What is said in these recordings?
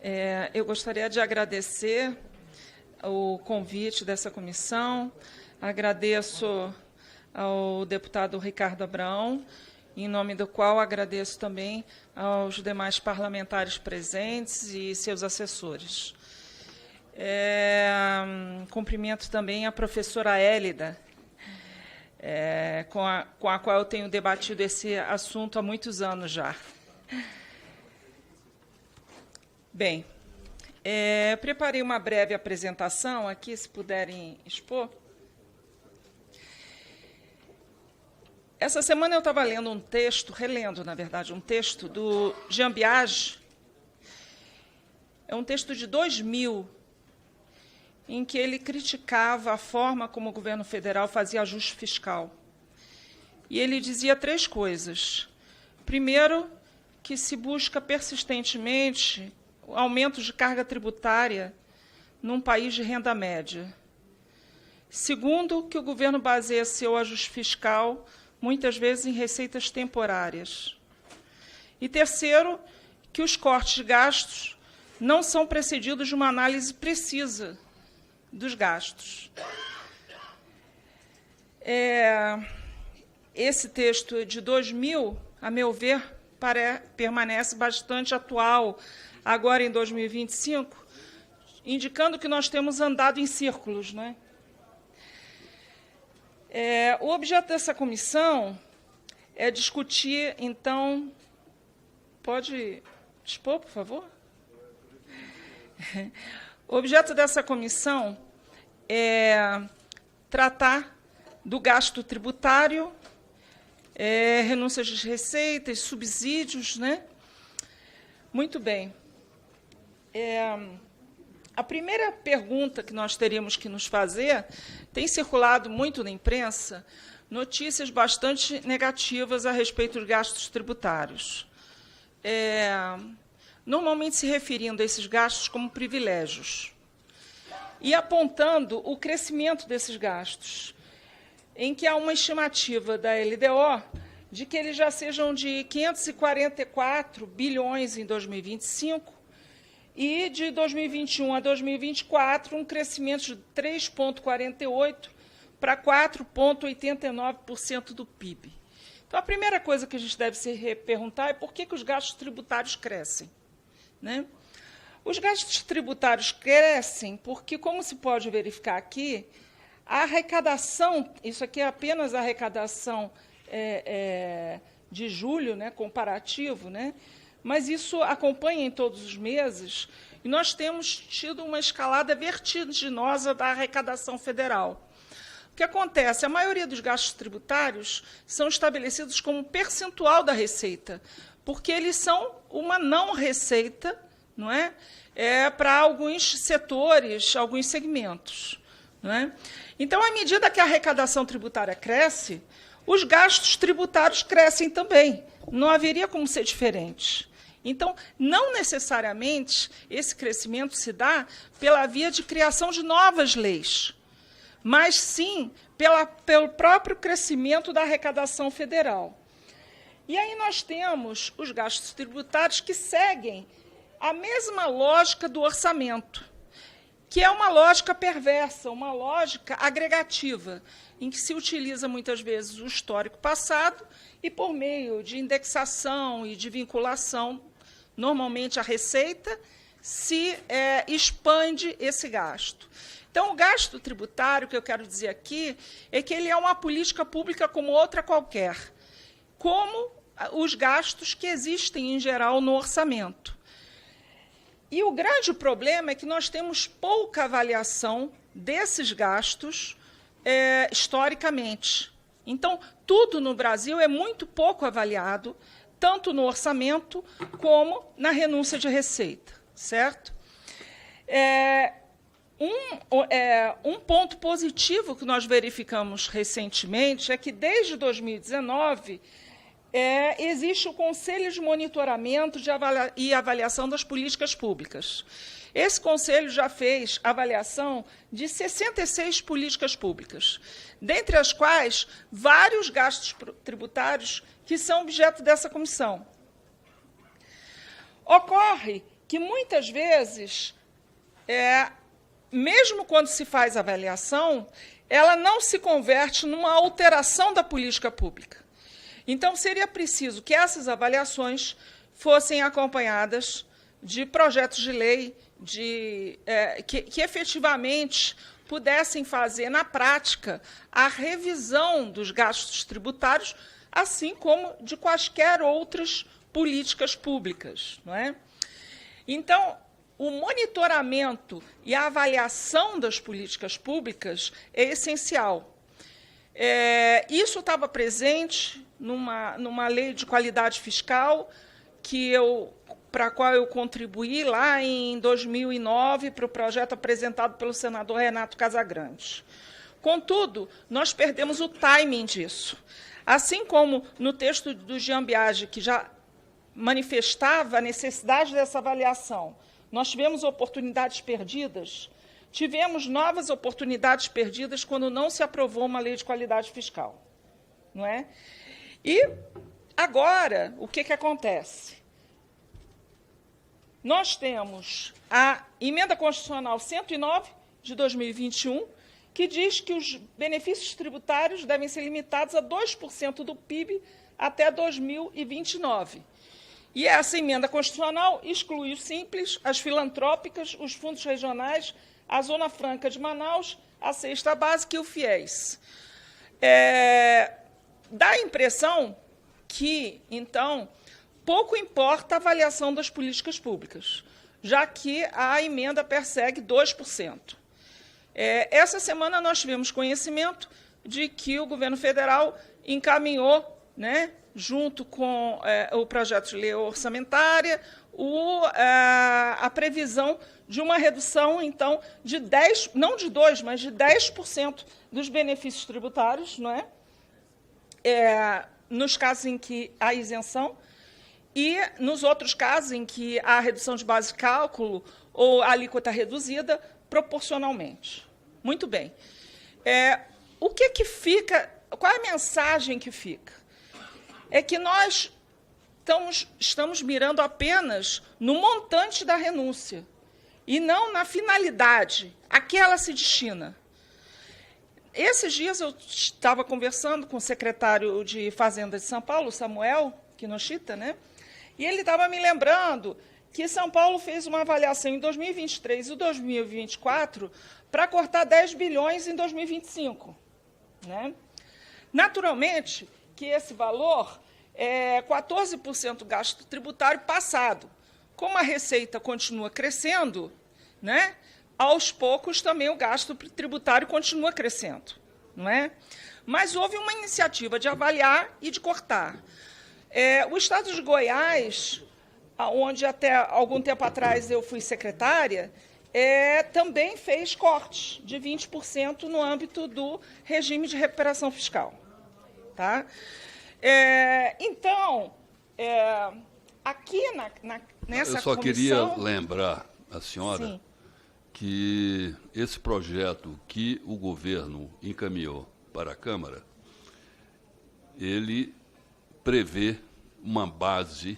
Eu gostaria de agradecer o convite dessa comissão, agradeço ao deputado Ricardo Abrão, em nome do qual agradeço também aos demais parlamentares presentes e seus assessores. Cumprimento também a professora Hélida, com a qual eu tenho debatido esse assunto há muitos anos já. Bem, preparei uma breve apresentação aqui, se puderem expor. Essa semana eu estava lendo um texto, relendo, na verdade, um texto do Jean Biage. É um texto de 2000, em que ele criticava a forma como o governo federal fazia ajuste fiscal. E ele dizia 3 coisas. Primeiro, que se busca persistentemente aumento de carga tributária num país de renda média. Segundo, que o governo baseia seu ajuste fiscal muitas vezes em receitas temporárias. E terceiro, que os cortes de gastos não são precedidos de uma análise precisa dos gastos. Esse texto de 2000, a meu ver, permanece bastante atual, agora em 2025, indicando que nós temos andado em círculos, não é? O objeto dessa comissão é discutir, então... Pode expor, por favor? O objeto dessa comissão é tratar do gasto tributário, renúncias de receitas, subsídios, né? Muito bem. A primeira pergunta que nós teríamos que nos fazer, tem circulado muito na imprensa notícias bastante negativas a respeito dos gastos tributários. Normalmente se referindo a esses gastos como privilégios e apontando o crescimento desses gastos, em que há uma estimativa da LDO de que eles já sejam de 544 bilhões em 2025 e, de 2021 a 2024, um crescimento de 3,48% para 4,89% do PIB. Então, a primeira coisa que a gente deve se perguntar é por que os gastos tributários crescem, né? Os gastos tributários crescem porque, como se pode verificar aqui, a arrecadação, isso aqui é apenas a arrecadação de julho, né, comparativo, né, mas isso acompanha em todos os meses, e nós temos tido uma escalada vertiginosa da arrecadação federal. O que acontece? A maioria dos gastos tributários são estabelecidos como percentual da receita, porque eles são uma não-receita, não é? Para alguns setores, alguns segmentos. Não é? Então, à medida que a arrecadação tributária cresce, os gastos tributários crescem também. Não haveria como ser diferente. Então, não necessariamente esse crescimento se dá pela via de criação de novas leis, mas sim pelo próprio crescimento da arrecadação federal. E aí nós temos os gastos tributários que seguem a mesma lógica do orçamento, que é uma lógica perversa, uma lógica agregativa, em que se utiliza muitas vezes o histórico passado e, por meio de indexação e de vinculação, normalmente a receita, se expande esse gasto. Então, o gasto tributário, que eu quero dizer aqui, é que ele é uma política pública como outra qualquer, como os gastos que existem, em geral, no orçamento. E o grande problema é que nós temos pouca avaliação desses gastos historicamente. Então, tudo no Brasil é muito pouco avaliado, tanto no orçamento como na renúncia de receita, certo? Um ponto positivo que nós verificamos recentemente é que, desde 2019, existe o Conselho de Monitoramento e Avaliação das Políticas Públicas. Esse conselho já fez avaliação de 66 políticas públicas, dentre as quais vários gastos tributários que são objeto dessa comissão. Ocorre que, muitas vezes, mesmo quando se faz avaliação, ela não se converte numa alteração da política pública. Então, seria preciso que essas avaliações fossem acompanhadas de projetos de lei que efetivamente pudessem fazer, na prática, a revisão dos gastos tributários, assim como de quaisquer outras políticas públicas, não é? Então, o monitoramento e a avaliação das políticas públicas é essencial. Isso estava presente numa lei de qualidade fiscal para a qual eu contribuí lá em 2009 para o projeto apresentado pelo senador Renato Casagrande. Contudo, nós perdemos o timing disso. Assim como no texto do Jean Biagi, que já manifestava a necessidade dessa avaliação, nós tivemos oportunidades perdidas, tivemos novas oportunidades perdidas quando não se aprovou uma lei de qualidade fiscal. Não é? E, agora, o que acontece? Nós temos a Emenda Constitucional 109, de 2021, que diz que os benefícios tributários devem ser limitados a 2% do PIB até 2029. E essa emenda constitucional exclui os simples, as filantrópicas, os fundos regionais, a Zona Franca de Manaus, a cesta básica e o FIES. Dá a impressão que, então, pouco importa a avaliação das políticas públicas, já que a emenda persegue 2%. Essa semana nós tivemos conhecimento de que o governo federal encaminhou, né, junto com o projeto de lei orçamentária, a previsão de uma redução, então, de 10%, não de 2%, mas de 10% dos benefícios tributários, não é? Nos casos em que há isenção, e nos outros casos em que há redução de base de cálculo ou alíquota reduzida, proporcionalmente. Muito bem. O que fica, qual é a mensagem que fica? É que nós estamos mirando apenas no montante da renúncia e não na finalidade a que ela se destina. Esses dias eu estava conversando com o secretário de Fazenda de São Paulo, Samuel Kinoshita, né? E ele estava me lembrando que São Paulo fez uma avaliação em 2023 e 2024 para cortar 10 bilhões em 2025. Né? Naturalmente, que esse valor é 14% gasto tributário passado. Como a receita continua crescendo, né, aos poucos também o gasto tributário continua crescendo. Não é? Mas houve uma iniciativa de avaliar e de cortar. O Estado de Goiás, onde até algum tempo atrás eu fui secretária, também fez cortes de 20% no âmbito do regime de recuperação fiscal. Tá? Então, aqui nessa comissão... Eu só queria lembrar a senhora, sim, que esse projeto que o governo encaminhou para a Câmara, ele prevê uma base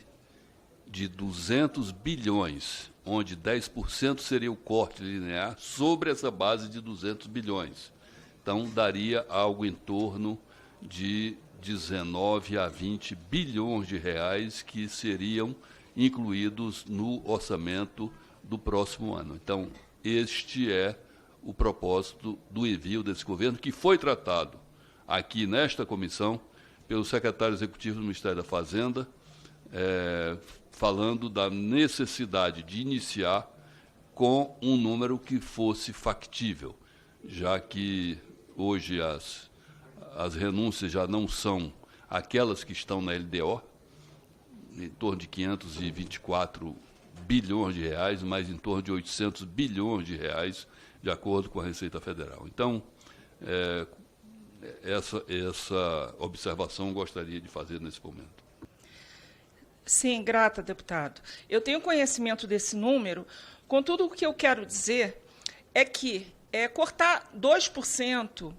de 200 bilhões, onde 10% seria o corte linear sobre essa base de 200 bilhões. Então, daria algo em torno de 19 a 20 bilhões de reais que seriam incluídos no orçamento do próximo ano. Então, este é o propósito do envio desse governo, que foi tratado aqui nesta comissão pelo secretário executivo do Ministério da Fazenda, falando da necessidade de iniciar com um número que fosse factível, já que hoje as renúncias já não são aquelas que estão na LDO, em torno de 524 bilhões de reais, mas em torno de 800 bilhões de reais, de acordo com a Receita Federal. Então, essa observação eu gostaria de fazer nesse momento. Sim, grata, deputado. Eu tenho conhecimento desse número, contudo, o que eu quero dizer é que cortar 2%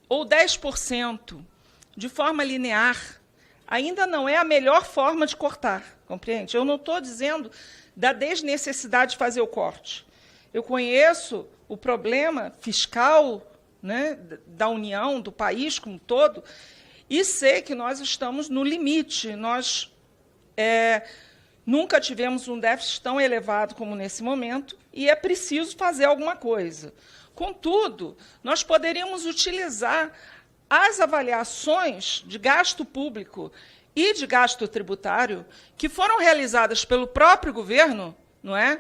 ou 10% de forma linear ainda não é a melhor forma de cortar, compreende? Eu não estou dizendo da desnecessidade de fazer o corte. Eu conheço o problema fiscal, né, da União, do país como um todo, e sei que nós estamos no limite. Nós nunca tivemos um déficit tão elevado como nesse momento, e é preciso fazer alguma coisa. Contudo, nós poderíamos utilizar as avaliações de gasto público e de gasto tributário que foram realizadas pelo próprio governo, não é,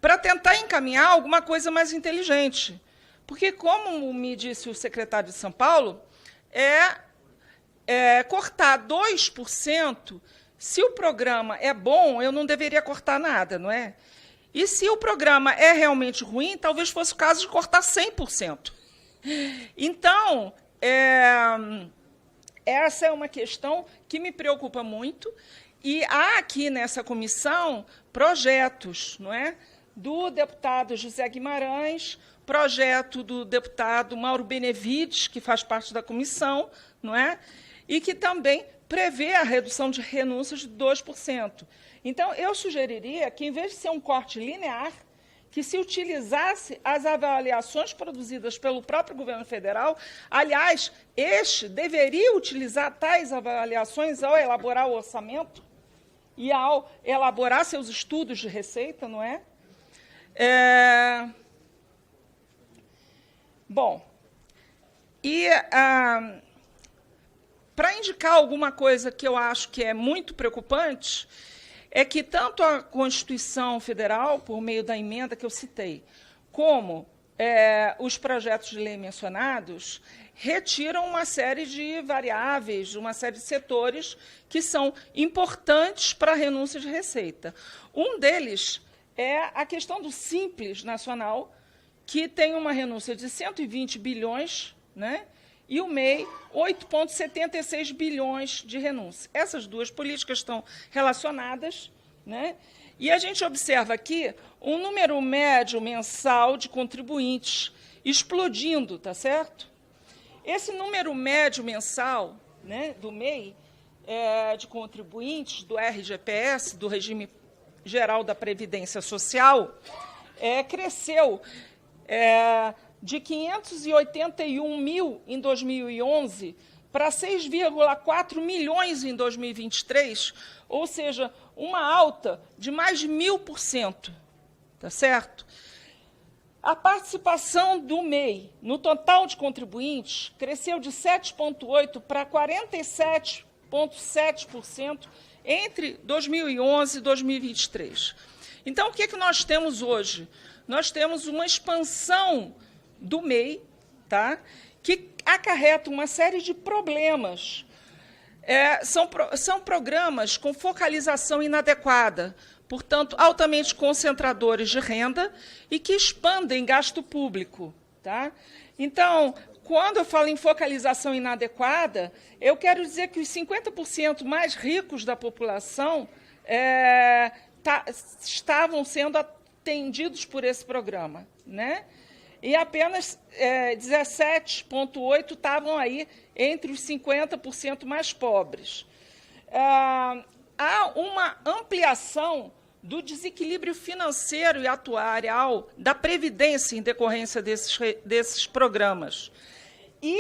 para tentar encaminhar alguma coisa mais inteligente. Porque, como me disse o secretário de São Paulo, cortar 2%, se o programa é bom, eu não deveria cortar nada, não é? E se o programa é realmente ruim, talvez fosse o caso de cortar 100%. Então, essa é uma questão que me preocupa muito, e há aqui nessa comissão projetos, não é, do deputado José Guimarães, projeto do deputado Mauro Benevides, que faz parte da comissão, não é, e que também prevê a redução de renúncias de 2%. Então, eu sugeriria que, em vez de ser um corte linear, que se utilizasse as avaliações produzidas pelo próprio governo federal. Aliás, este deveria utilizar tais avaliações ao elaborar o orçamento e ao elaborar seus estudos de receita, não é? Bom, e para indicar alguma coisa que eu acho que é muito preocupante, é que tanto a Constituição Federal, por meio da emenda que eu citei, como os projetos de lei mencionados, retiram uma série de variáveis, uma série de setores que são importantes para a renúncia de receita. Um deles é a questão do Simples Nacional, que tem uma renúncia de 120 bilhões, né? E o MEI, 8,76 bilhões de renúncia. Essas duas políticas estão relacionadas, né? E a gente observa aqui um número médio mensal de contribuintes explodindo, tá certo? Esse número médio mensal, né, do MEI, de contribuintes, do RGPS, do Regime Geral da Previdência Social, cresceu de 581 mil em 2011 para 6,4 milhões em 2023, ou seja, uma alta de mais de 1.000%, tá certo? A participação do MEI no total de contribuintes cresceu de 7,8% para 47,7% entre 2011 e 2023. Então, o que nós temos hoje? Nós temos uma expansão do MEI, tá, que acarreta uma série de problemas. São programas com focalização inadequada, portanto, altamente concentradores de renda e que expandem gasto público. Tá? Então, quando eu falo em focalização inadequada, eu quero dizer que os 50% mais ricos da população estavam sendo atendidos por esse programa, né? E apenas 17,8% estavam aí entre os 50% mais pobres. Há uma ampliação do desequilíbrio financeiro e atuarial da Previdência em decorrência desses programas. E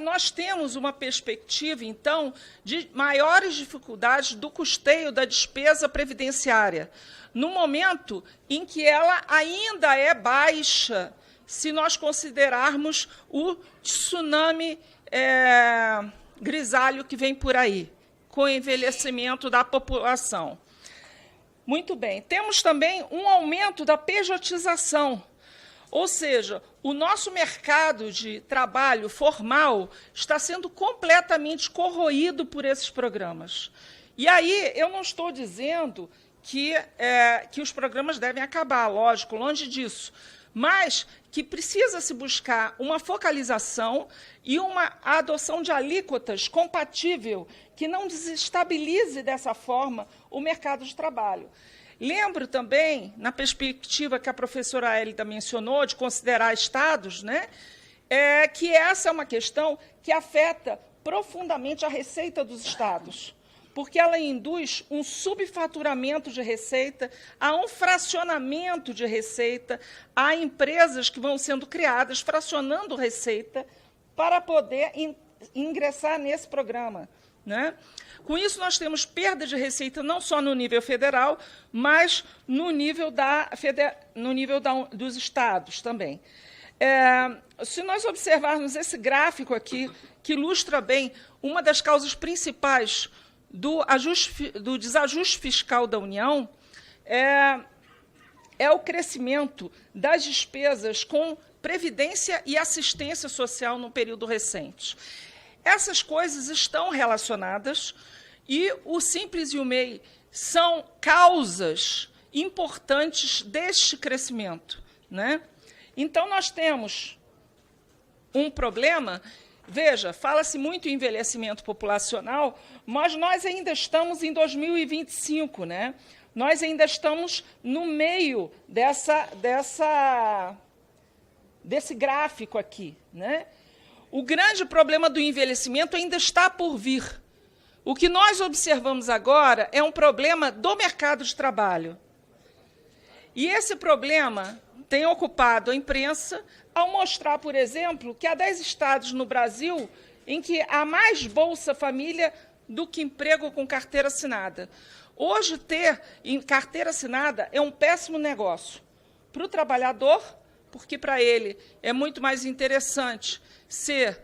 nós temos uma perspectiva, então, de maiores dificuldades do custeio da despesa previdenciária, no momento em que ela ainda é baixa, se nós considerarmos o tsunami grisalho que vem por aí, com o envelhecimento da população. Muito bem. Temos também um aumento da pejotização, ou seja, o nosso mercado de trabalho formal está sendo completamente corroído por esses programas. E aí eu não estou dizendo que os programas devem acabar, lógico, longe disso, mas que precisa se buscar uma focalização e uma adoção de alíquotas compatível que não desestabilize dessa forma o mercado de trabalho. Lembro também, na perspectiva que a professora Hélida mencionou, de considerar estados, né, que essa é uma questão que afeta profundamente a receita dos estados, porque ela induz um subfaturamento de receita, a um fracionamento de receita, a empresas que vão sendo criadas, fracionando receita, para poder ingressar nesse programa, né? Com isso, nós temos perda de receita não só no nível federal, mas no nível, dos estados também. Se nós observarmos esse gráfico aqui, que ilustra bem uma das causas principais do desajuste fiscal da União, é o crescimento das despesas com previdência e assistência social no período recente. Essas coisas estão relacionadas e o Simples e o MEI são causas importantes deste crescimento, né? Então, nós temos um problema. Veja, fala-se muito em envelhecimento populacional, mas nós ainda estamos em 2025, né? Nós ainda estamos no meio desse gráfico aqui, né? O grande problema do envelhecimento ainda está por vir. O que nós observamos agora é um problema do mercado de trabalho. E esse problema tem ocupado a imprensa ao mostrar, por exemplo, que há 10 estados no Brasil em que há mais Bolsa Família do que emprego com carteira assinada. Hoje, ter carteira assinada é um péssimo negócio para o trabalhador, porque para ele é muito mais interessante ser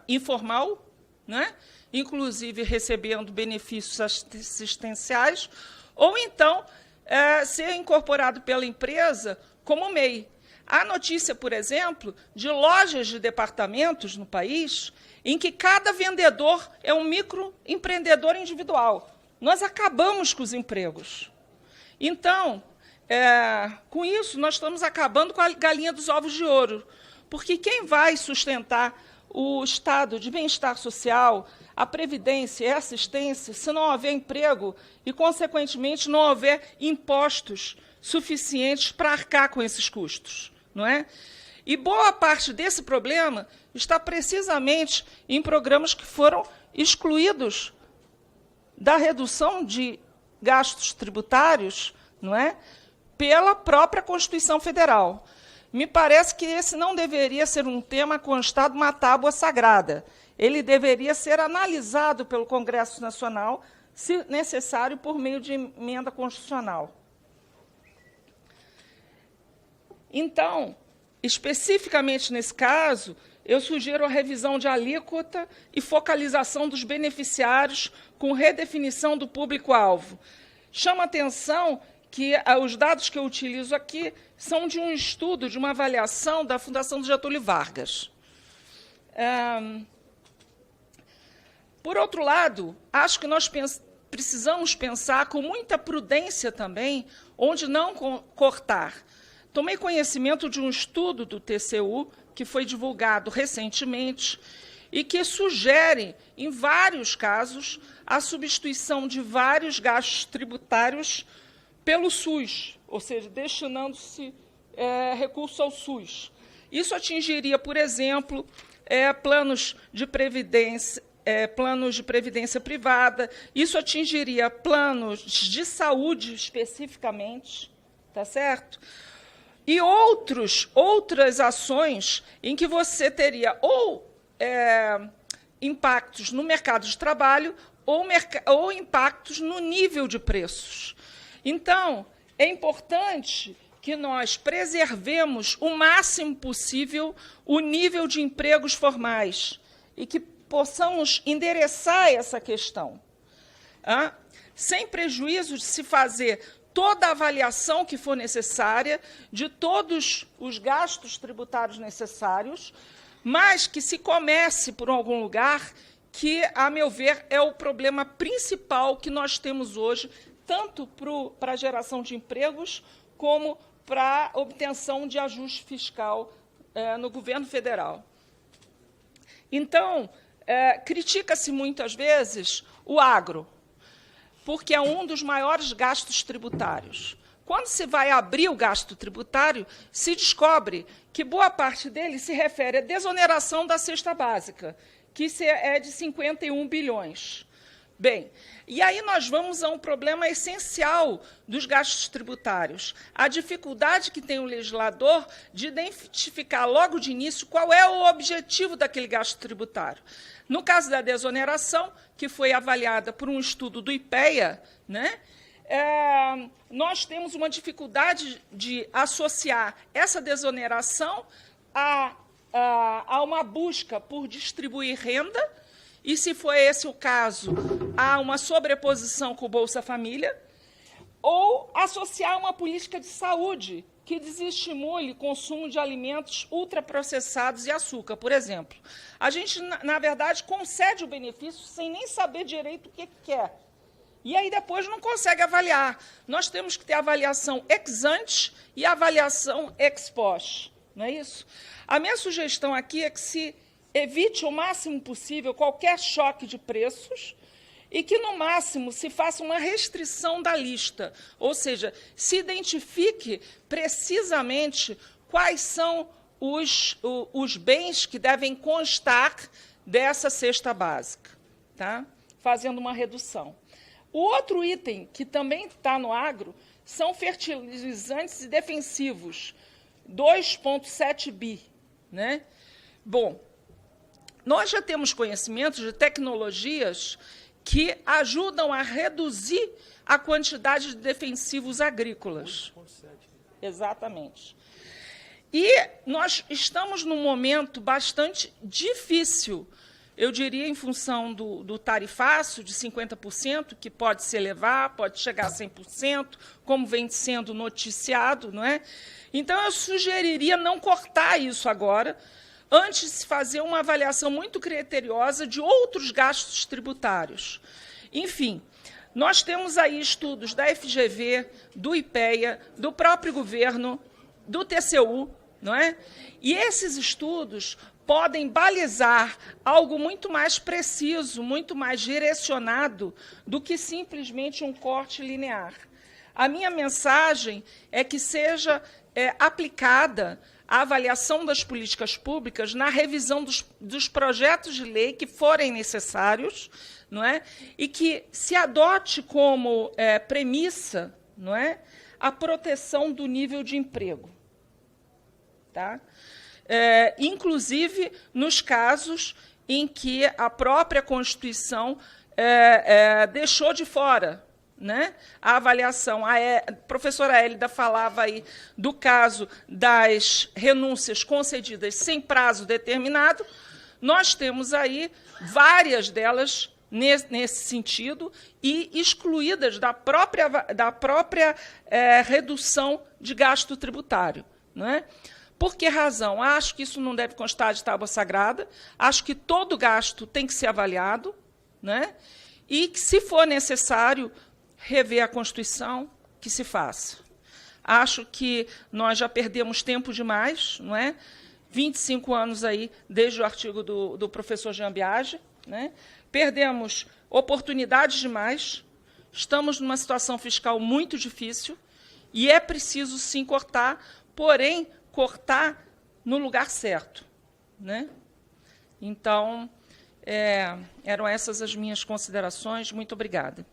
informal, né? Inclusive recebendo benefícios assistenciais, ou então ser incorporado pela empresa como MEI. Há notícia, por exemplo, de lojas de departamentos no país em que cada vendedor é um microempreendedor individual. Nós acabamos com os empregos. Então, com isso, nós estamos acabando com a galinha dos ovos de ouro, porque quem vai sustentar o estado de bem-estar social, a previdência e a assistência, se não houver emprego e, consequentemente, não houver impostos suficientes para arcar com esses custos, não é? E boa parte desse problema está precisamente em programas que foram excluídos da redução de gastos tributários, não é? Pela própria Constituição Federal. Me parece que esse não deveria ser um tema constado uma tábua sagrada. Ele deveria ser analisado pelo Congresso Nacional, se necessário, por meio de emenda constitucional. Então, especificamente nesse caso, eu sugiro a revisão de alíquota e focalização dos beneficiários com redefinição do público-alvo. Chama atenção que os dados que eu utilizo aqui são de um estudo, de uma avaliação da Fundação do Getúlio Vargas. Por outro lado, acho que nós precisamos pensar com muita prudência também onde não cortar. Tomei conhecimento de um estudo do TCU, que foi divulgado recentemente, e que sugere, em vários casos, a substituição de vários gastos tributários pelo SUS, ou seja, destinando-se recursos ao SUS. Isso atingiria, por exemplo, planos de previdência privada, isso atingiria planos de saúde especificamente, tá certo? E outras ações em que você teria ou impactos no mercado de trabalho ou impactos no nível de preços. Então, é importante que nós preservemos o máximo possível o nível de empregos formais e que possamos endereçar essa questão, sem prejuízo de se fazer toda a avaliação que for necessária, de todos os gastos tributários necessários, mas que se comece por algum lugar que, a meu ver, é o problema principal que nós temos hoje, tanto para a geração de empregos, como para a obtenção de ajuste fiscal no governo federal. Então, critica-se muitas vezes o agro, porque é um dos maiores gastos tributários. Quando se vai abrir o gasto tributário, se descobre que boa parte dele se refere à desoneração da cesta básica, que é de 51 bilhões. Bem, e aí nós vamos a um problema essencial dos gastos tributários, a dificuldade que tem o legislador de identificar logo de início qual é o objetivo daquele gasto tributário. No caso da desoneração, que foi avaliada por um estudo do IPEA, né, nós temos uma dificuldade de associar essa desoneração a uma busca por distribuir renda, e, se for esse o caso, há uma sobreposição com o Bolsa Família, ou associar uma política de saúde que desestimule o consumo de alimentos ultraprocessados e açúcar, por exemplo. A gente, na verdade, concede o benefício sem nem saber direito o que quer. E aí depois não consegue avaliar. Nós temos que ter avaliação ex ante e avaliação ex post. Não é isso? A minha sugestão aqui é que se evite o máximo possível qualquer choque de preços e que, no máximo, se faça uma restrição da lista, ou seja, se identifique precisamente quais são os bens que devem constar dessa cesta básica, tá? Fazendo uma redução. O outro item que também está no agro são fertilizantes e defensivos, 2,7 bi. Né? Bom, nós já temos conhecimento de tecnologias que ajudam a reduzir a quantidade de defensivos agrícolas. 2,7. Exatamente. E nós estamos num momento bastante difícil, eu diria, em função do tarifácio de 50%, que pode se elevar, pode chegar a 100%, como vem sendo noticiado, não é? Então, eu sugeriria não cortar isso agora, antes de fazer uma avaliação muito criteriosa de outros gastos tributários. Enfim, nós temos aí estudos da FGV, do IPEA, do próprio governo, do TCU, não é? E esses estudos podem balizar algo muito mais preciso, muito mais direcionado do que simplesmente um corte linear. A minha mensagem é que seja aplicada a avaliação das políticas públicas na revisão dos projetos de lei que forem necessários, não é? E que se adote como premissa, não é? A proteção do nível de emprego. Tá? Inclusive nos casos em que a própria Constituição deixou de fora, né, a avaliação. A professora Hélida falava aí do caso das renúncias concedidas sem prazo determinado. Nós temos aí várias delas nesse sentido e excluídas da própria redução de gasto tributário. Não é? Por que razão? Acho que isso não deve constar de tábua sagrada, acho que todo gasto tem que ser avaliado, né? E que, se for necessário rever a Constituição, que se faça. Acho que nós já perdemos tempo demais, não é? 25 anos aí, desde o artigo do professor Jean Biagi, né? Perdemos oportunidades demais, estamos numa situação fiscal muito difícil e é preciso, sim, cortar, porém, cortar no lugar certo. Né? Então, eram essas as minhas considerações. Muito obrigada.